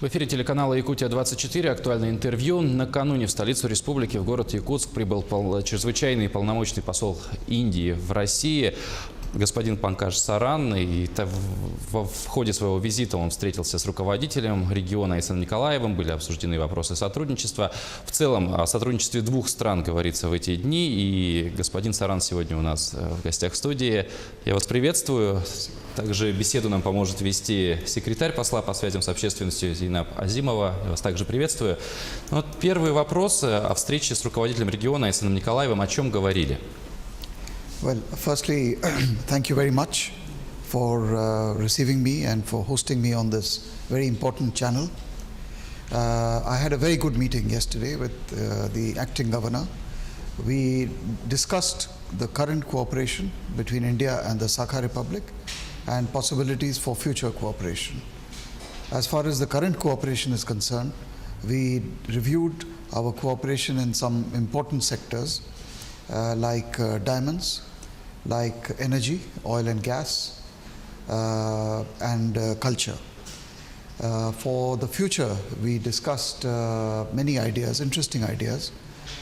В эфире телеканала «Якутия-24» актуальное интервью. Накануне в столицу республики, в город Якутск, прибыл чрезвычайный полномочный посол Индии в России, господин Панкаж Саран. И в ходе своего визита он встретился с руководителем региона Айсеном Николаевым. Были обсуждены вопросы сотрудничества. В целом о сотрудничестве двух стран говорится в эти дни. И господин Саран сегодня у нас в гостях в студии. Я вас приветствую. Также беседу нам поможет вести секретарь посла по связям с общественностью Зейнаб Азимова. Я вас также приветствую. Вот первый вопрос о встрече с руководителем региона Айсеном Николаевым. О чем говорили? Well, firstly, thank you very much for receiving me and for hosting me on this very important channel. I had a very good meeting yesterday with the acting governor. We discussed the current cooperation between India and the Sakha Republic and possibilities for future cooperation. As far as the current cooperation is concerned, we reviewed our cooperation in some important sectors like diamonds, like energy, oil and gas, and culture. For the future, we discussed many ideas, interesting ideas,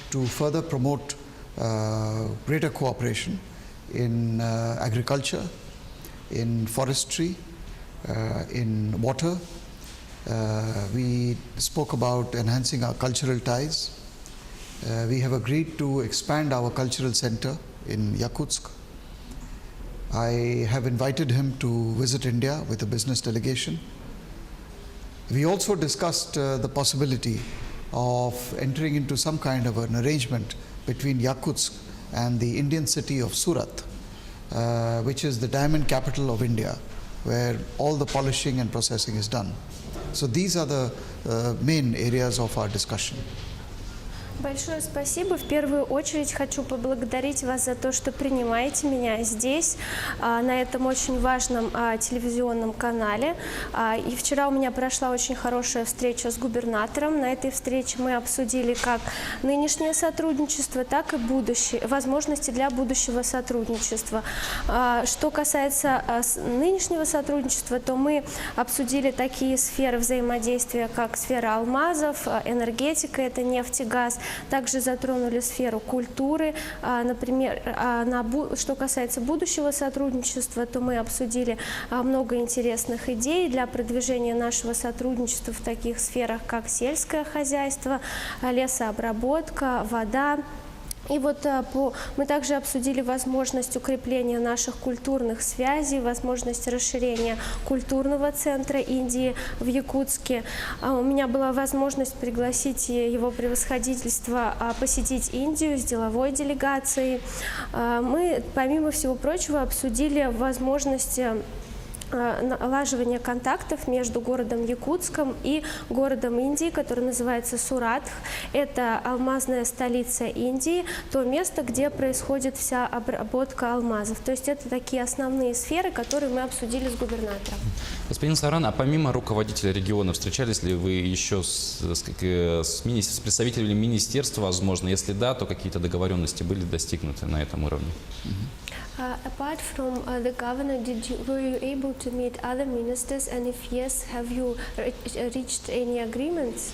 to further promote greater cooperation in agriculture, in forestry, in water. We spoke about enhancing our cultural ties. We have agreed to expand our cultural center in Yakutsk. I have invited him to visit India with a business delegation. We also discussed the possibility of entering into some kind of an arrangement between Yakutsk and the Indian city of Surat, which is the diamond capital of India, where all the polishing and processing is done. So these are the main areas of our discussion. Большое спасибо. В первую очередь хочу поблагодарить вас за то, что принимаете меня здесь, на этом очень важном телевизионном канале. И вчера у меня прошла очень хорошая встреча с губернатором. На этой встрече мы обсудили как нынешнее сотрудничество, так и будущее, возможности для будущего сотрудничества. Что касается нынешнего сотрудничества, то мы обсудили такие сферы взаимодействия, как сфера алмазов, энергетика, это нефть и газ. Также затронули сферу культуры. Например, что касается будущего сотрудничества, то мы обсудили много интересных идей для продвижения нашего сотрудничества в таких сферах, как сельское хозяйство, лесообработка, вода. И вот мы также обсудили возможность укрепления наших культурных связей, возможность расширения культурного центра Индии в Якутске. У меня была возможность пригласить его превосходительство посетить Индию с деловой делегацией. Мы, помимо всего прочего, обсудили возможности налаживания контактов между городом Якутском и городом Индии, который называется Сурат. Это алмазная столица Индии, то место, где происходит вся обработка алмазов. То есть это такие основные сферы, которые мы обсудили с губернатором. Господин Саран, а помимо руководителя региона, встречались ли вы еще с представителями министерства, возможно? Если да, то какие-то договоренности были достигнуты на этом уровне? Apart from the governor, were you able to meet other ministers, and if yes, have you reached any agreements?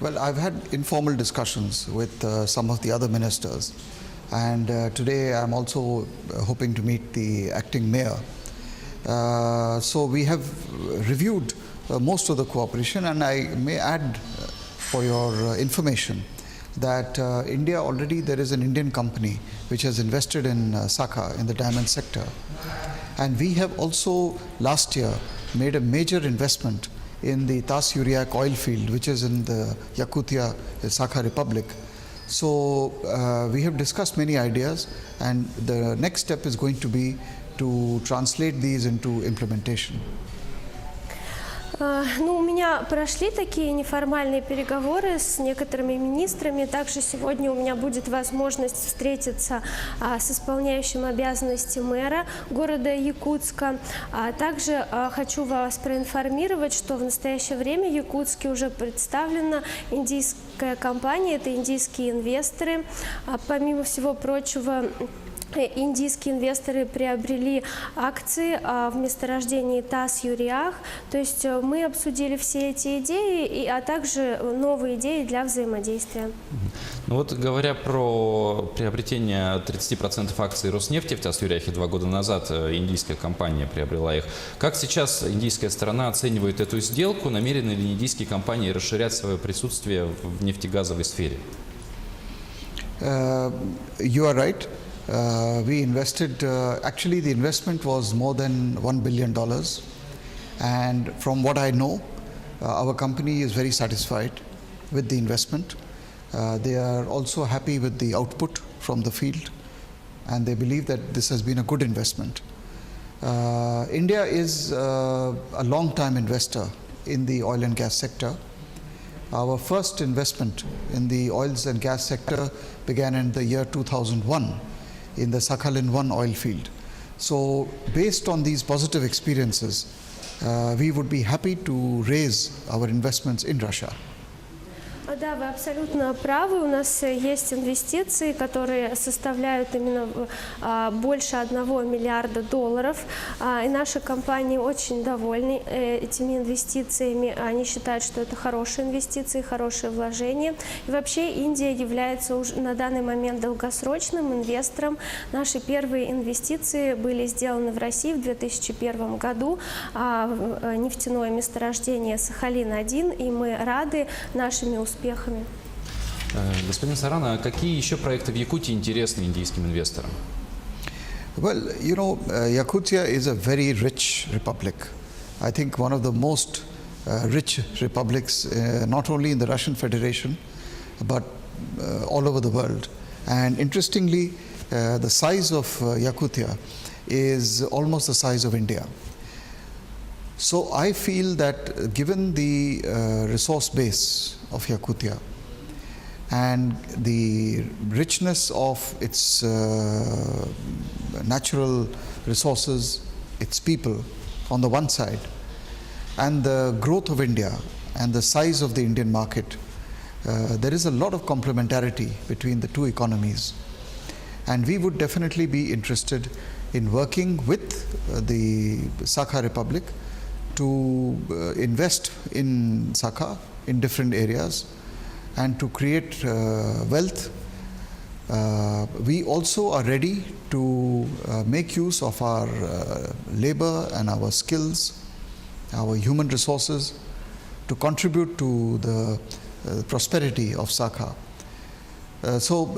Well, I've had informal discussions with some of the other ministers, and today I'm also hoping to meet the acting mayor. So we have reviewed most of the cooperation, and I may add for your information that India already, there is an Indian company which has invested in Sakha in the diamond sector, and we have also last year made a major investment in the Tas Uriac oil field, which is in the Yakutia Sakha Republic. So we have discussed many ideas, and the next step is going to be to translate these into implementation. У меня прошли такие неформальные переговоры с некоторыми министрами. Также сегодня у меня будет возможность встретиться с исполняющим обязанности мэра города Якутска. Также хочу вас проинформировать, что в настоящее время в Якутске уже представлена индийская компания, это индийские инвесторы. Помимо всего прочего, индийские инвесторы приобрели акции в месторождении Тас-Юриах. То есть мы обсудили все эти идеи, а также новые идеи для взаимодействия. Ну вот говоря про приобретение 30% акций Роснефти в Тас-Юряхе 2 года назад, индийская компания приобрела их. Как сейчас индийская сторона оценивает эту сделку? Намерены ли индийские компании расширять свое присутствие в нефтегазовой сфере? You are right. We invested, actually the investment was more than $1 billion. And from what I know, our company is very satisfied with the investment. They are also happy with the output from the field, and they believe that this has been a good investment. India is a long-time investor in the oil and gas sector. Our first investment in the oils and gas sector began in the year 2001 in the Sakhalin-1 oil field. So based on these positive experiences, we would be happy to raise our investments in Russia. Да, вы абсолютно правы. У нас есть инвестиции, которые составляют именно больше $1 миллиарда. И наши компании очень довольны этими инвестициями. Они считают, что это хорошие инвестиции, хорошее вложение. И вообще Индия является уже на данный момент долгосрочным инвестором. Наши первые инвестиции были сделаны в России в 2001 году в нефтяное месторождение Сахалин-1, и мы рады нашими успехами. Господин Саран, а какие еще проекты в Якутии интересны индийским инвесторам? Well, you know, Yakutia is a very rich republic. I think one of the most rich republics, not only in the Russian Federation, but all over the world. And interestingly, the size of Yakutia is almost the size of India. So I feel that given the resource base of Yakutia and the richness of its natural resources, its people on the one side, and the growth of India and the size of the Indian market, there is a lot of complementarity between the two economies. And we would definitely be interested in working with the Sakha Republic to invest in Sakha in different areas and to create wealth. We also are ready to make use of our labor and our skills, our human resources, to contribute to the prosperity of Sakha. So,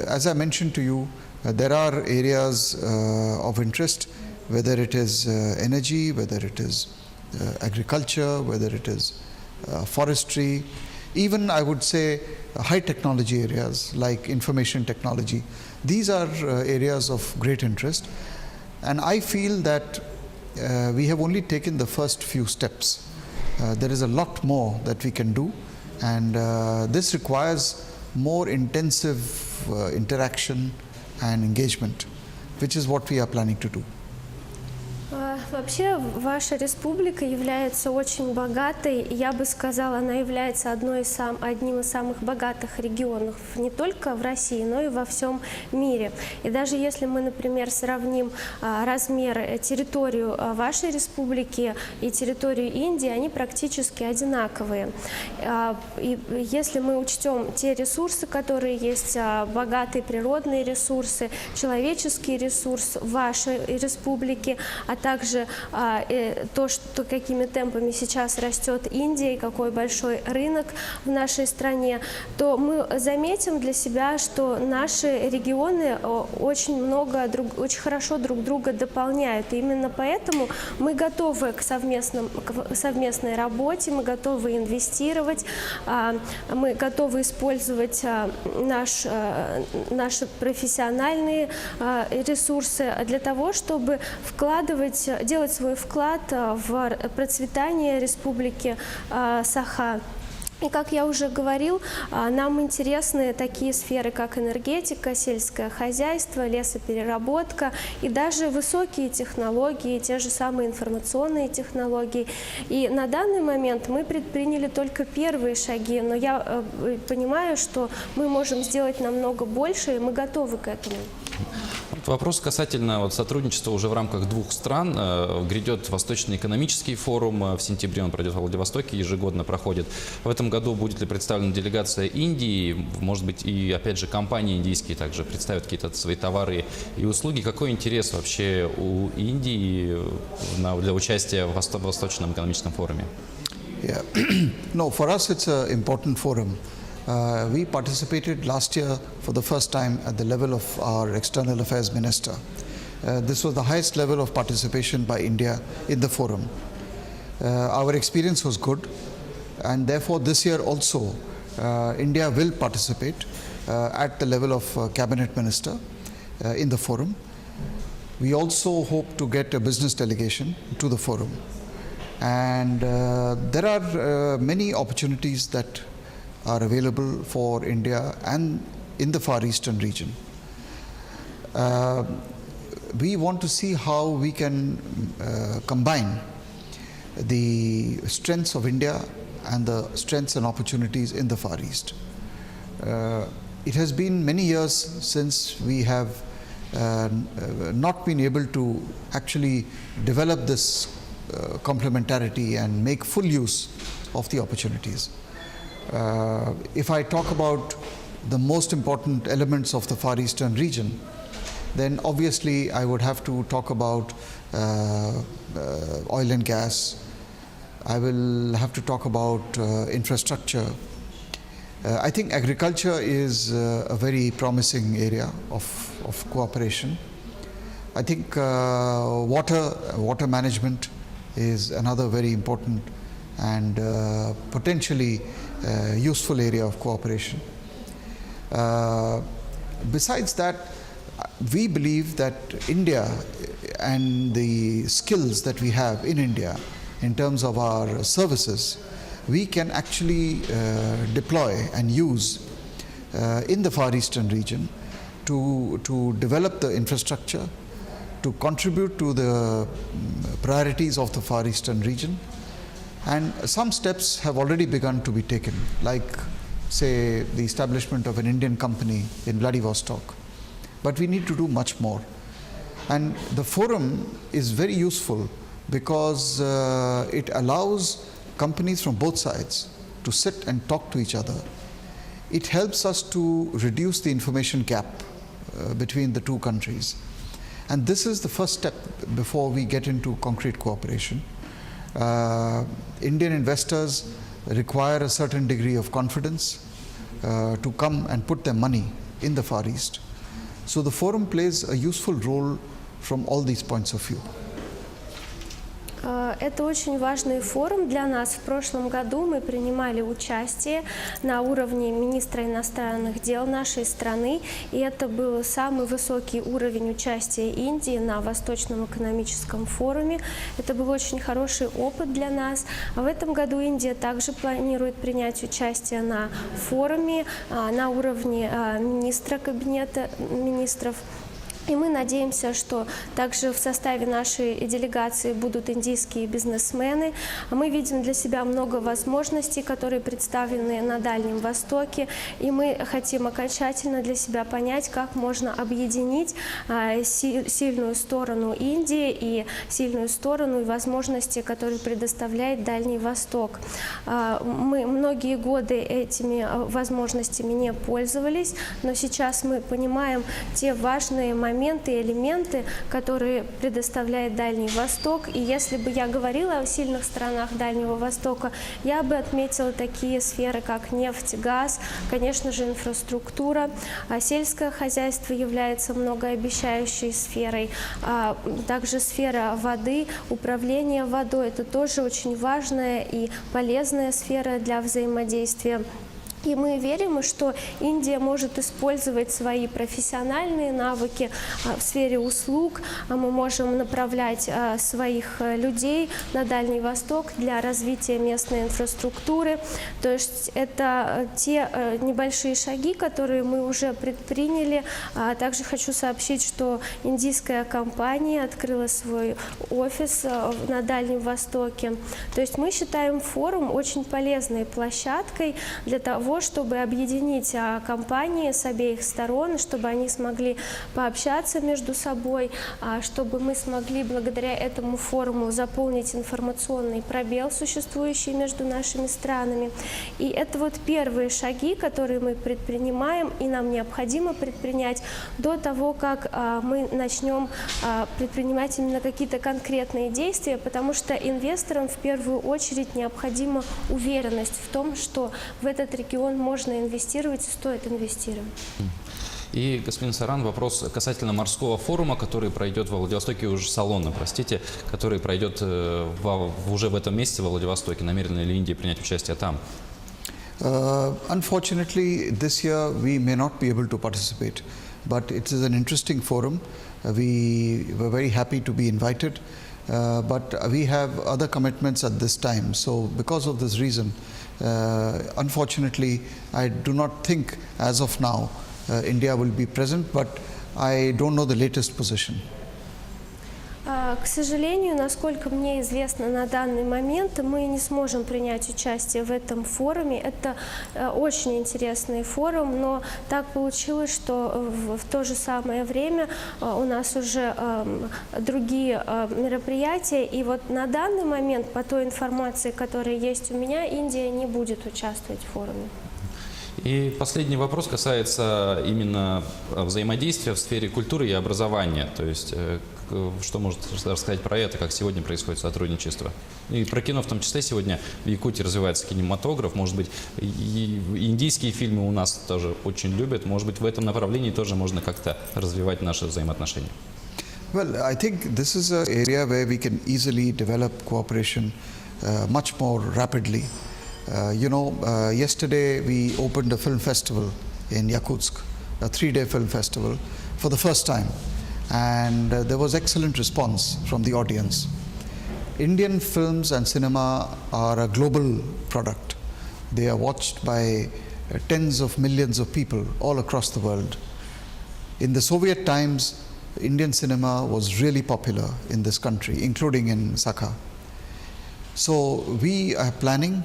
as I mentioned to you, there are areas of interest, whether it is energy, whether it is agriculture, whether it is forestry, even I would say high technology areas like information technology. These are areas of great interest, and I feel that we have only taken the first few steps. There is a lot more that we can do, and this requires more intensive interaction and engagement, which is what we are planning to do. Вообще, ваша республика является очень богатой. Я бы сказала, она является одним из самых богатых регионов не только в России, но и во всем мире. И даже если мы, например, сравним размер, территорию вашей республики и территорию Индии, они практически одинаковые. И если мы учтем те ресурсы, которые есть, богатые природные ресурсы, человеческий ресурс вашей республики, а также то, что какими темпами сейчас растет Индия и какой большой рынок в нашей стране, то мы заметим для себя, что наши регионы очень хорошо друг друга дополняют. И именно поэтому мы готовы к совместной работе, мы готовы инвестировать, мы готовы использовать наши профессиональные ресурсы для того, чтобы делать свой вклад в процветание республики Саха. И, как я уже говорил, нам интересны такие сферы, как энергетика, сельское хозяйство, лесопереработка и даже высокие технологии, те же самые информационные технологии. И на данный момент мы предприняли только первые шаги, но я понимаю, что мы можем сделать намного больше, и мы готовы к этому. Вопрос касательно сотрудничества уже в рамках двух стран. Грядет Восточный экономический форум в сентябре, он пройдет в Владивостоке, ежегодно проходит. В этом году будет ли представлена делегация Индии? Может быть, и опять же компании индийские также представят какие-то свои товары и услуги. Какой интерес вообще у Индии для участия в Восточном экономическом форуме? Yeah. No, for us it's an important forum. We participated last year for the first time at the level of our External Affairs Minister. This was the highest level of participation by India in the forum. Our experience was good, and therefore this year also India will participate at the level of Cabinet Minister in the forum. We also hope to get a business delegation to the forum. And there are many opportunities that are available for India and in the Far Eastern region. We want to see how we can combine the strengths of India and the strengths and opportunities in the Far East. It has been many years since we have not been able to actually develop this complementarity and make full use of the opportunities. If I talk about the most important elements of the Far Eastern region, then obviously I would have to talk about oil and gas. I will have to talk about infrastructure. I think agriculture is a very promising area of cooperation. I think water management is another very important and potentially useful area of cooperation. Besides that, we believe that India and the skills that we have in India in terms of our services, we can actually deploy and use in the Far Eastern region to develop the infrastructure, to contribute to the priorities of the Far Eastern region. And some steps have already begun to be taken, like, say, the establishment of an Indian company in Vladivostok. But we need to do much more. And the forum is very useful because it allows companies from both sides to sit and talk to each other. It helps us to reduce the information gap between the two countries. And this is the first step before we get into concrete cooperation. Indian investors require a certain degree of confidence to come and put their money in the Far East. So the forum plays a useful role from all these points of view. Это очень важный форум для нас. В прошлом году мы принимали участие на уровне министра иностранных дел нашей страны, и это был самый высокий уровень участия Индии на Восточном экономическом форуме. Это был очень хороший опыт для нас. А в этом году Индия также планирует принять участие на форуме на уровне министра кабинета министров. И мы надеемся, что также в составе нашей делегации будут индийские бизнесмены. Мы видим для себя много возможностей, которые представлены на Дальнем Востоке. И мы хотим окончательно для себя понять, как можно объединить сильную сторону Индии и сильную сторону и возможности, которые предоставляет Дальний Восток. Мы многие годы этими возможностями не пользовались, но сейчас мы понимаем те важные моменты, элементы, которые предоставляет Дальний Восток. И если бы я говорила о сильных сторонах Дальнего Востока, я бы отметила такие сферы, как нефть, газ, конечно же, инфраструктура. Сельское хозяйство является многообещающей сферой. Также сфера воды, управление водой – это тоже очень важная и полезная сфера для взаимодействия. И мы верим, что Индия может использовать свои профессиональные навыки в сфере услуг. Мы можем направлять своих людей на Дальний Восток для развития местной инфраструктуры. То есть это те небольшие шаги, которые мы уже предприняли. Также хочу сообщить, что индийская компания открыла свой офис на Дальнем Востоке. То есть мы считаем форум очень полезной площадкой для того, того, чтобы объединить компании с обеих сторон, чтобы они смогли пообщаться между собой, чтобы мы смогли благодаря этому форуму заполнить информационный пробел, существующий между нашими странами. И это вот первые шаги, которые мы предпринимаем, и нам необходимо предпринять до того, как мы начнем предпринимать именно какие-то конкретные действия, потому что инвесторам в первую очередь необходима уверенность в том, что в этот регион можно инвестировать и стоит инвестировать. И, господин Саран, вопрос касательно морского форума, который пройдет во Владивостоке, уже салона, простите, который пройдет уже в этом месяце во Владивостоке. Намерена ли Индия принять участие там? Unfortunately, this year we may not be able to participate, but it is an interesting forum. We were very happy to be invited, but we have other commitments at this time. So because of this reason, unfortunately, I do not think as of now India will be present, but I don't know the latest position. К сожалению, насколько мне известно на данный момент, мы не сможем принять участие в этом форуме. Это очень интересный форум, но так получилось, что в то же самое время у нас уже другие мероприятия. И вот на данный момент, по той информации, которая есть у меня, Индия не будет участвовать в форуме. И последний вопрос касается именно взаимодействия в сфере культуры и образования. То есть, что можете рассказать про это, как сегодня происходит сотрудничество? И про кино в том числе сегодня в Якутии развивается кинематограф. Может быть, и индийские фильмы у нас тоже очень любят. Может быть, в этом направлении тоже можно как-то развивать наши взаимоотношения. Well, I think this is an area where we can easily develop cooperation much more rapidly. Yesterday we opened a film festival in Yakutsk, a 3-day film festival for the first time, and there was excellent response from the audience. Indian films and cinema are a global product. They are watched by tens of millions of people all across the world. In the Soviet times, Indian cinema was really popular in this country, including in Sakha. So we are planning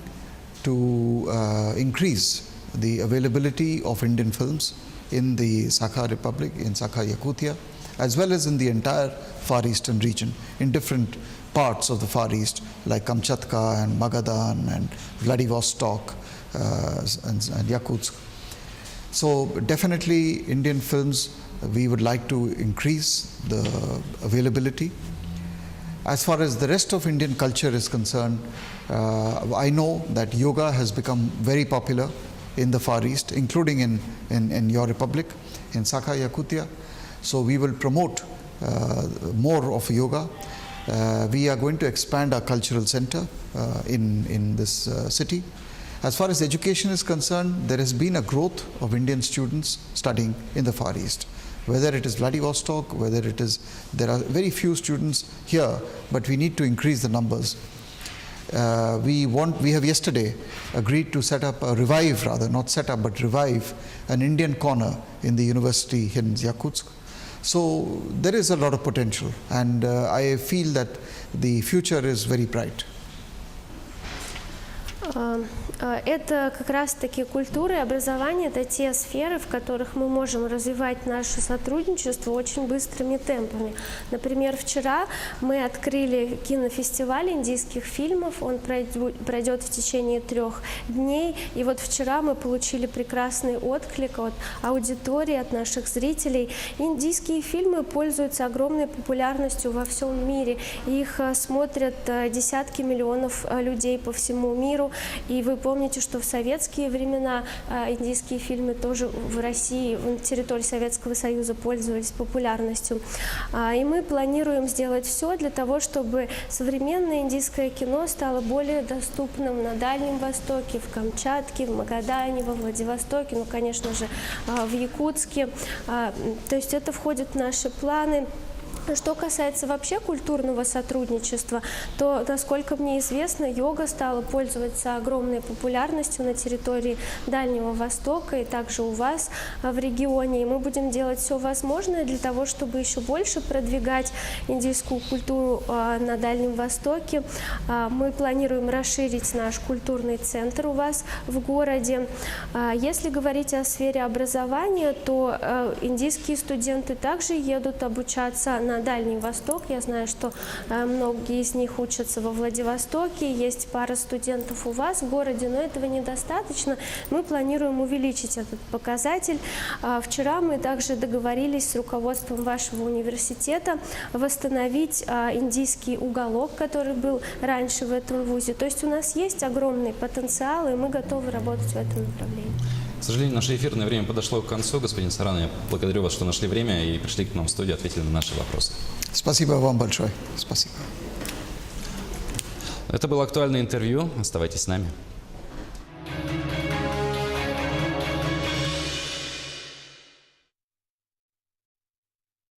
to increase the availability of Indian films in the Sakha Republic, in Sakha Yakutia, as well as in the entire Far Eastern region, in different parts of the Far East, like Kamchatka and Magadan and Vladivostok and Yakutsk. So definitely Indian films, we would like to increase the availability. As far as the rest of Indian culture is concerned, I know that yoga has become very popular in the Far East, including in your republic, in Sakha Yakutia. So we will promote more of yoga. We are going to expand our cultural center in this city. As far as education is concerned, there has been a growth of Indian students studying in the Far East. Whether it is Vladivostok, there are very few students here, but we need to increase the numbers. We have yesterday agreed to revive an Indian corner in the university in Yakutsk. So there is a lot of potential, and I feel that the future is very bright. Это как раз-таки культура и образование, это те сферы, в которых мы можем развивать наше сотрудничество очень быстрыми темпами. Например, вчера мы открыли кинофестиваль индийских фильмов, он пройдет в течение 3 дней, и вот вчера мы получили прекрасный отклик от аудитории, от наших зрителей. Индийские фильмы пользуются огромной популярностью во всем мире, их смотрят десятки миллионов людей по всему миру, и вы помните, что в советские времена индийские фильмы тоже в России, на территории Советского Союза пользовались популярностью. И мы планируем сделать все для того, чтобы современное индийское кино стало более доступным на Дальнем Востоке, в Камчатке, в Магадане, во Владивостоке, ну, конечно же, в Якутске. То есть это входит в наши планы. Что касается вообще культурного сотрудничества, то, насколько мне известно, йога стала пользоваться огромной популярностью на территории Дальнего Востока и также у вас в регионе. И мы будем делать все возможное для того, чтобы еще больше продвигать индийскую культуру на Дальнем Востоке. Мы планируем расширить наш культурный центр у вас в городе. Если говорить о сфере образования, то индийские студенты также едут обучаться на Дальний Восток. Я знаю, что многие из них учатся во Владивостоке. Есть пара студентов у вас в городе, но этого недостаточно. Мы планируем увеличить этот показатель. Вчера мы также договорились с руководством вашего университета восстановить индийский уголок, который был раньше в этом вузе. То есть у нас есть огромный потенциал, и мы готовы работать в этом направлении. К сожалению, наше эфирное время подошло к концу. Господин Саран, я благодарю вас, что нашли время и пришли к нам в студию, ответили на наши вопросы. Спасибо вам большое. Спасибо. Это было актуальное интервью. Оставайтесь с нами.